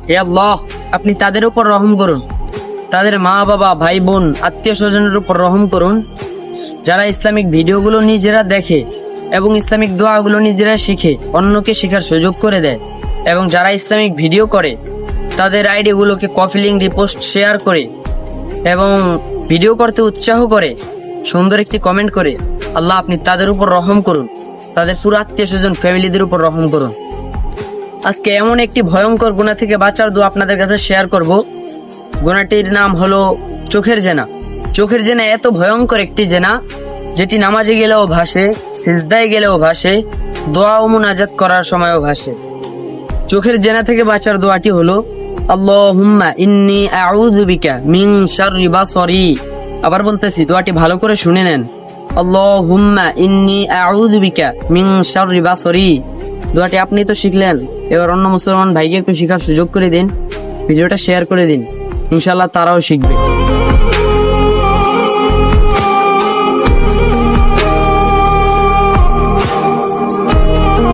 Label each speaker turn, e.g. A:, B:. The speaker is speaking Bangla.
A: হে আল্লাহ, আপনি তাদের উপর রহম করুন, তাদের মা বাবা ভাই বোন আত্মীয় স্বজনের উপর রহম করুন, যারা ইসলামিক ভিডিওগুলো নিজেরা দেখে এবং ইসলামিক দোয়াগুলো নিজেরা শিখে অন্যকে শেখার সুযোগ করে দেয়, এবং যারা ইসলামিক ভিডিও করে তাদের আইডিগুলোকে কপি লিংক রিপোস্ট শেয়ার করে এবং ভিডিও করতে উৎসাহ করে, সুন্দর একটি কমেন্ট করে, আল্লাহ আপনি তাদের উপর রহম করুন, তাদের পুরো আত্মীয় স্বজন ফ্যামিলিদের উপর রহম করুন। আজকে এমন একটি ভয়ঙ্কর গুনাহ থেকে বাঁচার দোয়া আপনাদের কাছে শেয়ার করব। গুনাহটির নাম হলো চোখের জেনা। চোখের জেনা এত ভয়ঙ্কর একটি জেনা, যেটি নামাজে গেলেও ভাসে, সিজদায় গেলেও ভাসে, দোয়া ও মুনাজাত করার সময়ও ভাসে। চোখের জেনা থেকে বাঁচার দোয়াটি হলো আল্লাহুম্মা ইন্নী আউযু বিকা মিন শাররি বাসরি। আবার বলতেছি, দোয়াটি ভালো করে শুনে নেন। আল্লাহুম্মা ইন্নী আউযু বিকা মিন শাররি বাসরি। দোয়াটি আপনি তো শিখলেন, এবার অন্য মুসলমান ভাইকে একটু শেখার সুযোগ করে দিন, ভিডিওটা শেয়ার করে দিন, ইনশাআল্লাহ তারাও শিখবে।